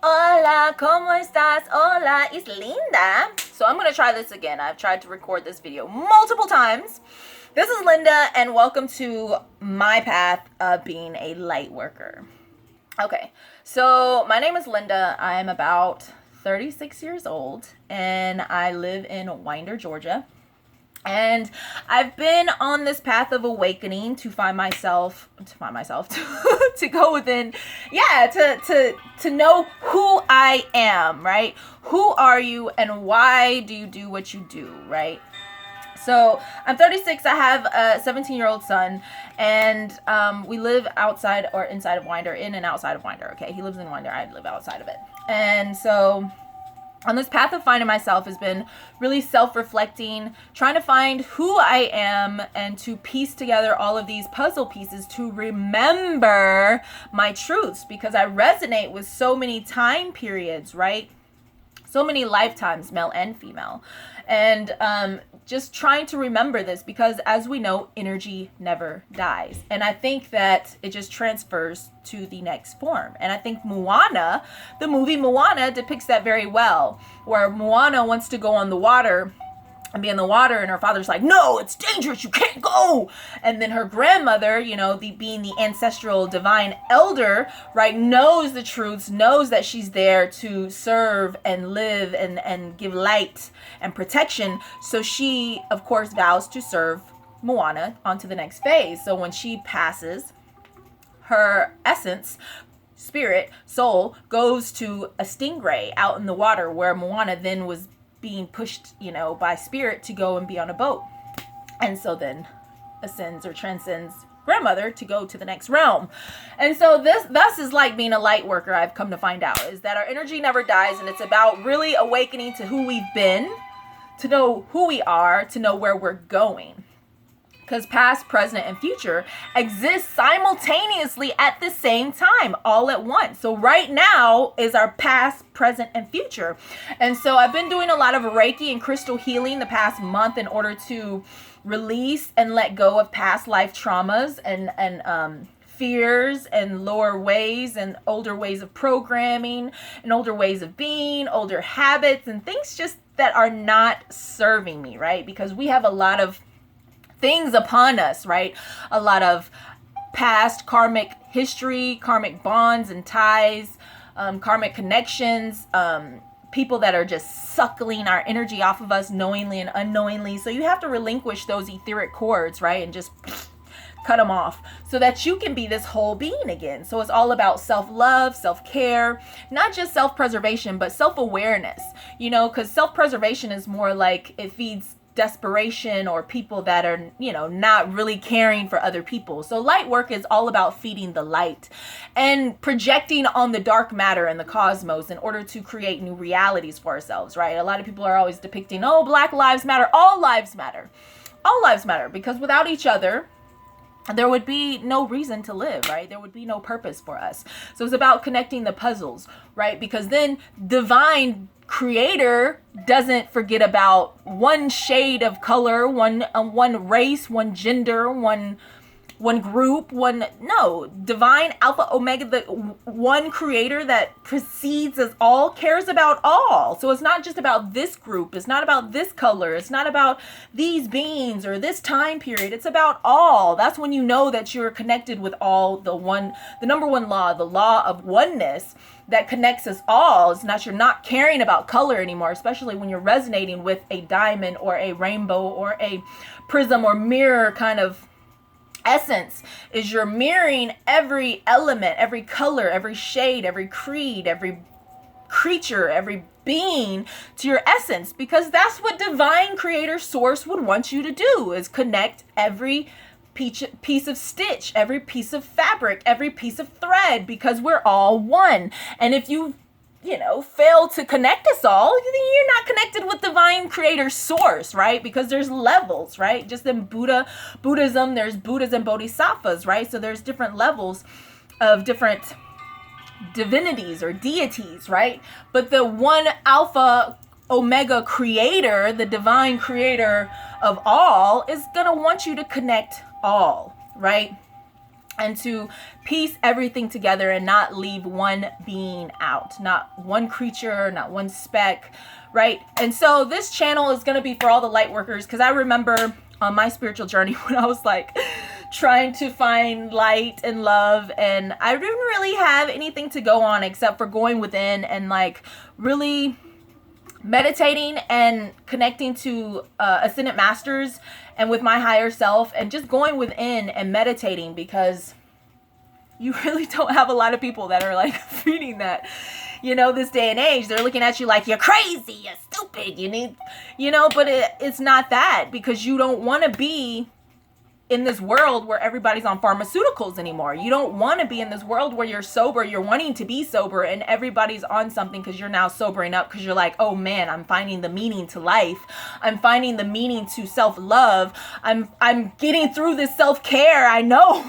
Hola, ¿cómo estás? Hola, it's Linda. So I'm going to try this again. I've tried to record this video multiple times. This is Linda, and welcome to my path of being a light worker. Okay, so my name is Linda. I'm about 36 years old, and I live in Winder, Georgia. And I've been on this path of awakening to find myself, to go within, to know who I am, right? Who are you and why do you do what you do, right? So I'm 36. I have a 17-year-old son, and we live outside or inside of Winder, in and outside of Winder. Okay, he lives in Winder. I live outside of it, and so on this path of finding myself has been really self-reflecting, trying to find who I am and to piece together all of these puzzle pieces to remember my truths, because I resonate with so many time periods, right? So many lifetimes, male and female. And just trying to remember this, because as we know, energy never dies. And I think that it just transfers to the next form. And I think Moana, the movie Moana, depicts that very well, where Moana wants to go on the water and be in the water, and her father's like, no, it's dangerous, you can't go. And then her grandmother, being the ancestral divine elder, right, knows the truths, knows that she's there to serve and live and give light and protection. So she, of course, vows to serve Moana onto the next phase. So when she passes, her essence, spirit, soul, goes to a stingray out in the water, where Moana then was being pushed, by spirit to go and be on a boat. And so then ascends or transcends grandmother to go to the next realm. And so this is like being a light worker. I've come to find out is that our energy never dies, and it's about really awakening to who we've been, to know who we are, to know where we're going. Because past, present, and future exist simultaneously at the same time, all at once. So right now is our past, present, and future. And so I've been doing a lot of Reiki and crystal healing the past month in order to release and let go of past life traumas and fears and lower ways and older ways of programming and older ways of being, older habits and things just that are not serving me, right? Because we have a lot of things upon us, right? A lot of past karmic history, karmic bonds and ties, karmic connections, people that are just suckling our energy off of us knowingly and unknowingly. So you have to relinquish those etheric cords, right? And just cut them off so that you can be this whole being again. So it's all about self-love, self-care, not just self-preservation, but self-awareness, because self-preservation is more like it feeds desperation or people that are, not really caring for other people. So light work is all about feeding the light and projecting on the dark matter and the cosmos in order to create new realities for ourselves, right? A lot of people are always depicting, oh, Black lives matter. All lives matter. All lives matter, because without each other, there would be no reason to live, right? There would be no purpose for us. So it's about connecting the puzzles, right? Because then divine creator doesn't forget about one shade of color, one race, one gender, one group, divine alpha omega, the one creator that precedes us all, cares about all. So it's not just about this group, it's not about this color, it's not about these beings or this time period, it's about all. That's when you know that you're connected with all, the number one law, the law of oneness that connects us all. It's not, you're not caring about color anymore, especially when you're resonating with a diamond or a rainbow or a prism or mirror kind of essence. Is you're mirroring every element, every color, every shade, every creed, every creature, every being to your essence, because that's what divine creator source would want you to do, is connect every piece of stitch, every piece of fabric, every piece of thread, because we're all one. And if you fail to connect us all, you're not connected with divine creator source, right? Because there's levels, right? Just in Buddhism, there's Buddhas and Bodhisattvas, right? So there's different levels of different divinities or deities, right? But the one alpha omega creator, the divine creator of all, is gonna want you to connect all, right? and to piece everything together and not leave one being out, not one creature, not one speck, right? And so this channel is going to be for all the light workers, because I remember on my spiritual journey when I was like trying to find light and love, and I didn't really have anything to go on except for going within and like really meditating and connecting to ascended masters and with my higher self, and just going within and meditating, because you really don't have a lot of people that are like feeding that, you know, this day and age. They're looking at you like you're crazy, you're stupid, you need, you know, but it's not that, because you don't want to be in this world where everybody's on pharmaceuticals anymore. You don't want to be in this world where you're sober, you're wanting to be sober, and everybody's on something because you're now sobering up, because you're like, oh man, I'm finding the meaning to life. I'm finding the meaning to self-love. I'm getting through this self-care. I know.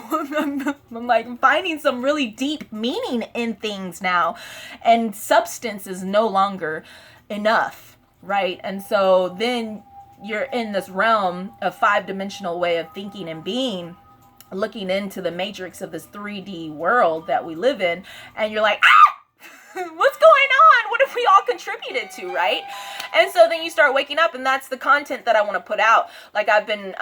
I'm finding some really deep meaning in things now. And substance is no longer enough, right? And so then you're in this realm of 5-dimensional way of thinking and being, looking into the matrix of this 3D world that we live in, and you're like, what's going on? What have we all contributed to, right? And so then you start waking up, and that's the content that I want to put out. Like, I've been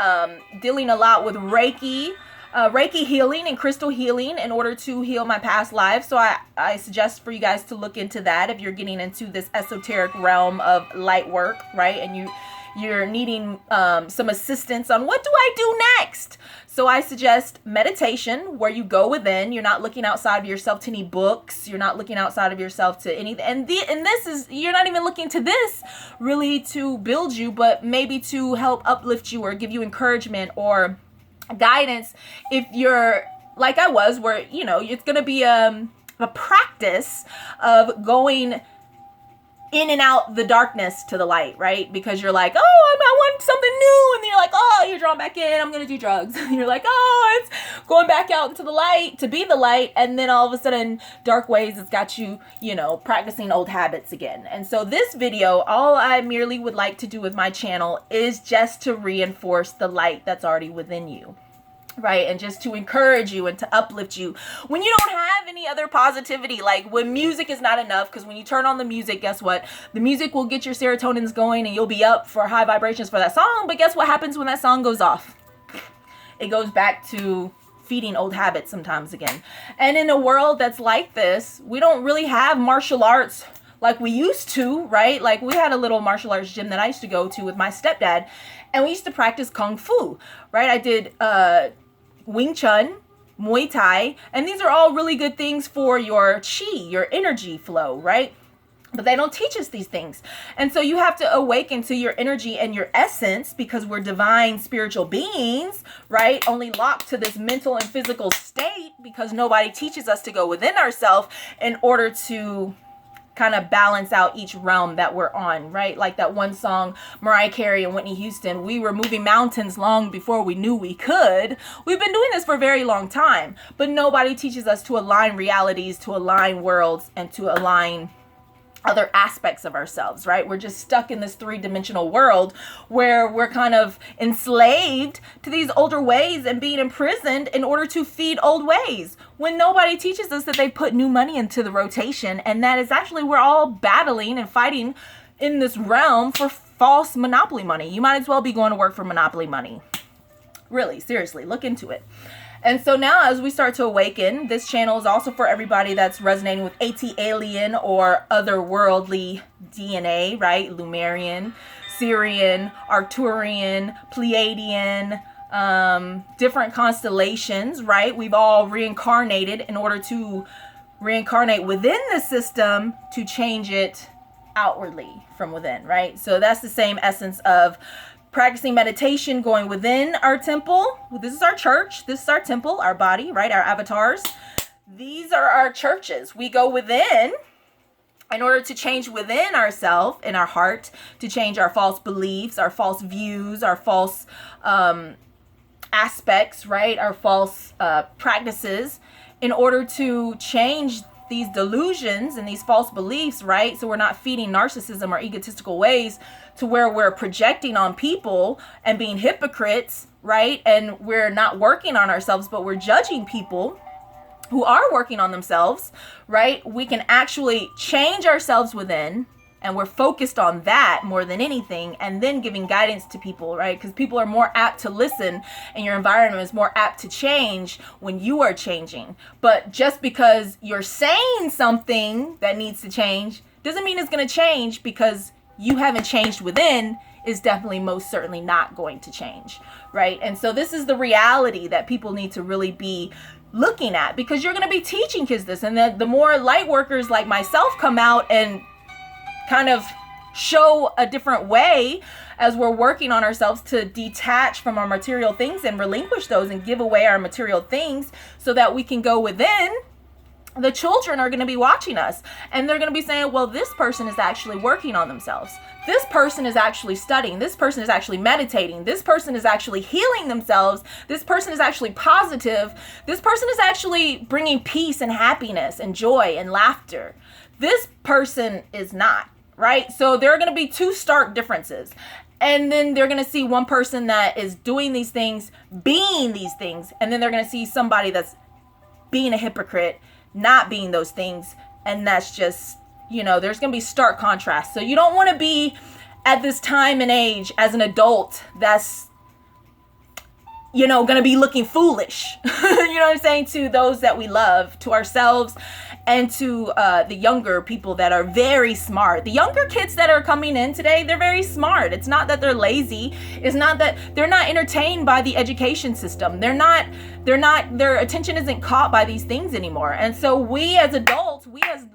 dealing a lot with Reiki healing and crystal healing in order to heal my past lives. So I suggest for you guys to look into that if you're getting into this esoteric realm of light work, right? And you're needing some assistance on what do I do next. So I suggest meditation, where you go within. You're not looking outside of yourself to any books. You're not looking outside of yourself to anything. And this is, you're not even looking to this really to build you, but maybe to help uplift you or give you encouragement or guidance. If you're like I was, where, you know, it's going to be a practice of going in and out the darkness to the light, right? Because you're like, oh, I want something new. And then you're like, oh, you're drawn back in. I'm going to do drugs. And you're like, oh, it's going back out into the light to be the light. And then all of a sudden, dark ways has got you, you know, practicing old habits again. And so this video, all I merely would like to do with my channel is just to reinforce the light that's already within you. Right, and just to encourage you and to uplift you when you don't have any other positivity. Like, when music is not enough, because when you turn on the music, guess what? The music will get your serotonins going and you'll be up for high vibrations for that song. But guess what happens when that song goes off? It goes back to feeding old habits sometimes again. And in a world that's like this, we don't really have martial arts like we used to, right? Like, we had a little martial arts gym that I used to go to with my stepdad, and we used to practice Kung Fu, right? I did Wing Chun, Muay Thai, and these are all really good things for your chi, your energy flow, right? But they don't teach us these things. And so you have to awaken to your energy and your essence, because we're divine spiritual beings, right? Only locked to this mental and physical state, because nobody teaches us to go within ourselves in order to kind of balance out each realm that we're on, right? Like that one song, Mariah Carey and Whitney Houston, we were moving mountains long before we knew we could. We've been doing this for a very long time, but nobody teaches us to align realities, to align worlds, and to align other aspects of ourselves, right? We're just stuck in this 3-dimensional world where we're kind of enslaved to these older ways and being imprisoned in order to feed old ways, when nobody teaches us that they put new money into the rotation, and that is actually, we're all battling and fighting in this realm for false monopoly money. You might as well be going to work for monopoly money. Really, seriously, look into it. And so now, as we start to awaken, this channel is also for everybody that's resonating with AT-alien or otherworldly DNA, right? Lumerian, Syrian, Arcturian, Pleiadian, different constellations, right? We've all reincarnated in order to reincarnate within the system to change it outwardly from within, right? So that's the same essence of practicing meditation, going within our temple. This is our church. This is our temple, our body, right? Our avatars. These are our churches. We go within in order to change within ourselves, in our heart, to change our false beliefs, our false views, our false aspects, right? Our false practices, in order to change these delusions and these false beliefs, right? So we're not feeding narcissism or egotistical ways to where we're projecting on people and being hypocrites, right? And we're not working on ourselves, but we're judging people who are working on themselves, right? We can actually change ourselves within, and we're focused on that more than anything, and then giving guidance to people, right? Because people are more apt to listen, and your environment is more apt to change when you are changing. But just because you're saying something that needs to change doesn't mean it's going to change, because you haven't changed within is definitely most certainly not going to change, right? And so this is the reality that people need to really be looking at, because you're going to be teaching kids this. And the more light workers like myself come out and kind of show a different way as we're working on ourselves to detach from our material things and relinquish those and give away our material things so that we can go within, the children are going to be watching us, and they're going to be saying, well, this person is actually working on themselves. This person is actually studying. This person is actually meditating. This person is actually healing themselves. This person is actually positive. This person is actually bringing peace and happiness and joy and laughter. This person is not, right? So there are going to be two stark differences. And then they're going to see one person that is doing these things, being these things. And then they're going to see somebody that's being a hypocrite, not being those things. And that's just, there's going to be stark contrast. So you don't want to be at this time and age as an adult that's, going to be looking foolish, you know what I'm saying, to those that we love, to ourselves, and to the younger people that are very smart. The younger kids that are coming in today, they're very smart. It's not that they're lazy. It's not that they're not entertained by the education system. Their attention isn't caught by these things anymore. And so we as adults, we as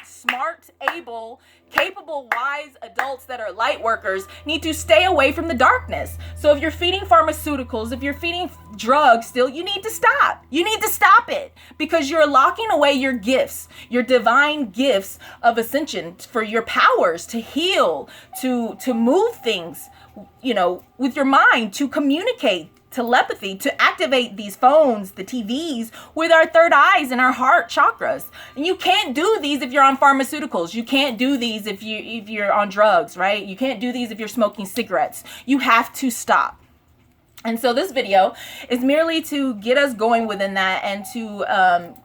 smart, able, capable, wise adults that are light workers need to stay away from the darkness. So if you're feeding pharmaceuticals, if you're feeding drugs still, you need to stop. You need to stop it, because you're locking away your gifts, your divine gifts of ascension, for your powers to heal, to move things, with your mind, to communicate, telepathy, to activate these phones, the TVs, with our third eyes and our heart chakras. And you can't do these if you're on pharmaceuticals. You can't do these if you're on drugs, right? You can't do these if you're smoking cigarettes. You have to stop. And so this video is merely to get us going within that, and to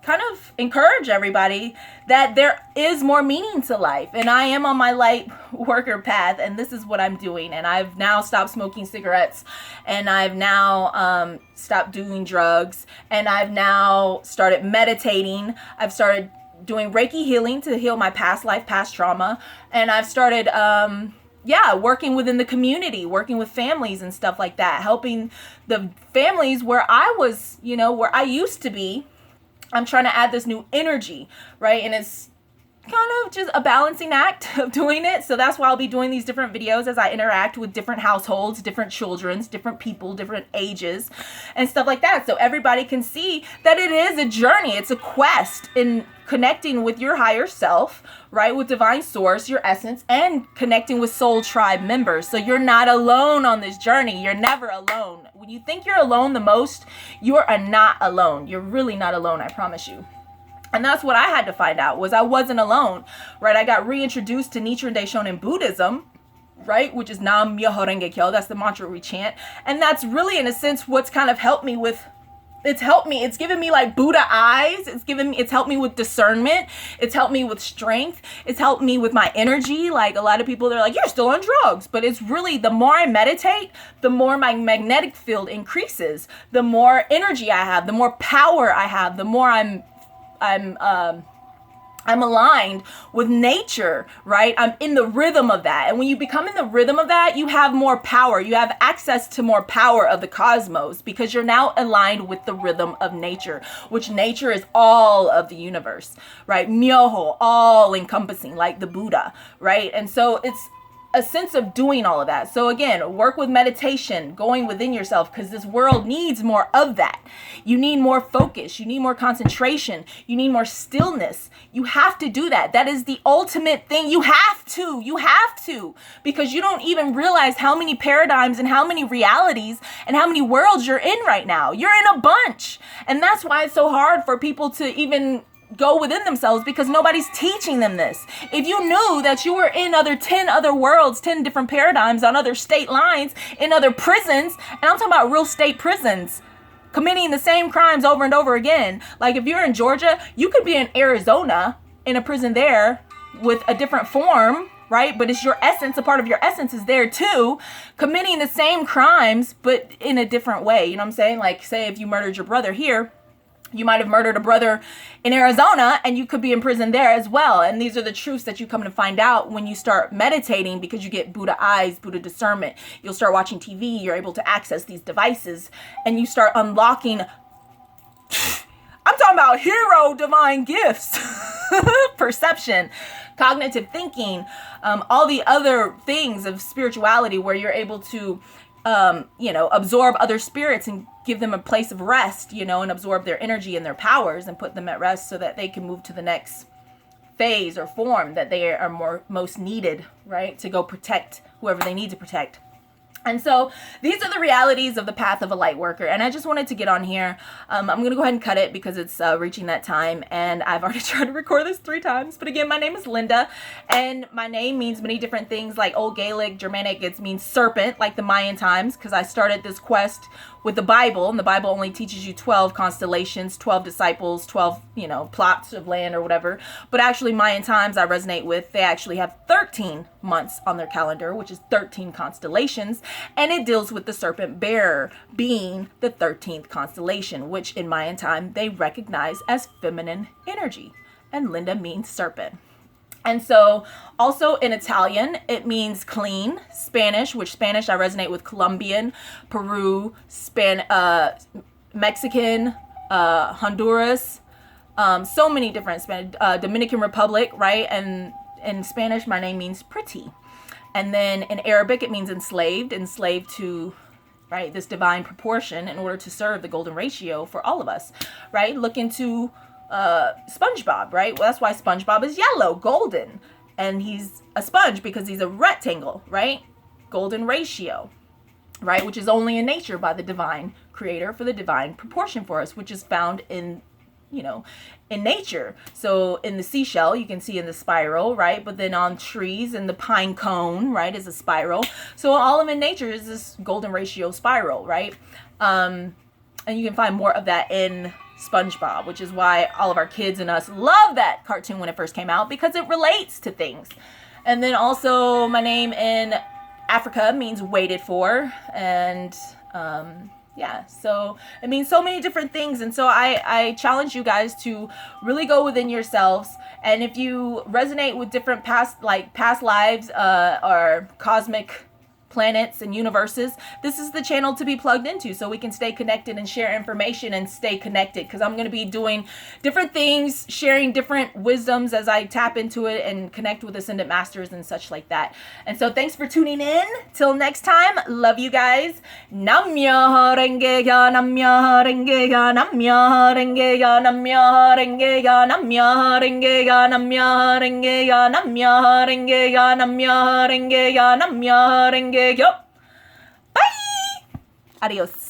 kind of encourage everybody that there is more meaning to life. And I am on my light worker path, and this is what I'm doing. And I've now stopped smoking cigarettes, and I've now stopped doing drugs, and I've now started meditating. I've started doing Reiki healing to heal my past life, past trauma. And I've started working within the community, working with families and stuff like that, helping the families where I was, where I used to be. I'm trying to add this new energy, right? And it's kind of just a balancing act of doing it. So that's why I'll be doing these different videos as I interact with different households, different children, different people, different ages and stuff like that. So everybody can see that it is a journey. It's a quest in connecting with your higher self, right? With divine source, your essence, and connecting with soul tribe members. So you're not alone on this journey. You're never alone. When you think you're alone the most, you are not alone. You're really not alone, I promise you. And that's what I had to find out, was I wasn't alone, right? I got reintroduced to Nichiren Daishonin Buddhism, right? Which is Nam Myoho Renge Kyo. That's the mantra we chant. And that's really, in a sense, what's kind of helped me with, it's given me like Buddha eyes. It's helped me with discernment. It's helped me with strength. It's helped me with my energy. Like a lot of people, they're like, you're still on drugs. But it's really, the more I meditate, the more my magnetic field increases, the more energy I have, the more power I have, the more I'm aligned with nature, right? I'm in the rhythm of that. And when you become in the rhythm of that, you have more power. You have access to more power of the cosmos, because you're now aligned with the rhythm of nature, which nature is all of the universe, right? Myoho, all encompassing, like the Buddha, right? And so it's a sense of doing all of that. So again, work with meditation, going within yourself, because this world needs more of that. You need more focus. You need more concentration. You need more stillness. You have to do that. That is the ultimate thing. You have to, because you don't even realize how many paradigms and how many realities and how many worlds you're in right now. You're in a bunch. And that's why it's so hard for people to even go within themselves because nobody's teaching them this. If you knew that you were in 10 other worlds, 10 different paradigms on other state lines, in other prisons, and I'm talking about real state prisons, committing the same crimes over and over again. Like if you're in Georgia, you could be in Arizona in a prison there with a different form, right? But it's your essence, a part of your essence is there too, committing the same crimes, but in a different way. You know what I'm saying? Like say if you murdered your brother here, you might have murdered a brother in Arizona and you could be in prison there as well. And these are the truths that you come to find out when you start meditating, because you get Buddha eyes, Buddha discernment. You'll start watching TV. You're able to access these devices and you start unlocking. I'm talking about hero divine gifts, perception, cognitive thinking, all the other things of spirituality where you're able to absorb other spirits and give them a place of rest, and absorb their energy and their powers and put them at rest so that they can move to the next phase or form that they are most needed, right? To go protect whoever they need to protect. And so these are the realities of the path of a light worker. And I just wanted to get on here. I'm going to go ahead and cut it because it's reaching that time. And I've already tried to record this 3 times. But again, my name is Linda. And my name means many different things, like Old Gaelic, Germanic. It means serpent, like the Mayan times, because I started this quest with the Bible. And the Bible only teaches you 12 constellations, 12 disciples, 12, plots of land or whatever. But actually Mayan times I resonate with. They actually have 13 months on their calendar, which is 13 constellations. And it deals with the serpent bearer being the 13th constellation, which in Mayan time they recognize as feminine energy. And Linda means serpent. And so also in Italian, it means clean. Spanish, which Spanish I resonate with Colombian, Peru, Mexican, Honduras, so many different Dominican Republic, right? And in Spanish, my name means pretty. And then in Arabic, it means enslaved to, right, this divine proportion in order to serve the golden ratio for all of us, right? Look into SpongeBob, right? Well, that's why SpongeBob is yellow, golden. And he's a sponge because he's a rectangle, right? Golden ratio, right? Which is only in nature by the divine creator for the divine proportion for us, which is found in in nature. So in the seashell, you can see in the spiral, right? But then on trees and the pine cone, right, is a spiral. So all of in nature is this golden ratio spiral, right? And you can find more of that in SpongeBob, which is why all of our kids and us love that cartoon when it first came out, because it relates to things. And then also my name in Africa means waited for, and yeah, so it means so many different things. And so I challenge you guys to really go within yourselves. And if you resonate with different past lives or cosmic planets and universes, this is the channel to be plugged into so we can stay connected and share information and stay connected, because I'm going to be doing different things, sharing different wisdoms as I tap into it and connect with ascendant masters and such like that. And so thanks for tuning in. Till next time, love you guys. Nam-myoho renge kyo, Nam-myoho renge kyo, Nam-myoho renge kyo, Nam-myoho renge kyo, Nam-myoho renge kyo, Nam-myoho renge kyo, Nam-myoho renge kyo, Nam-myoho renge kyo, Nam-myoho renge kyo. Bye. Adios.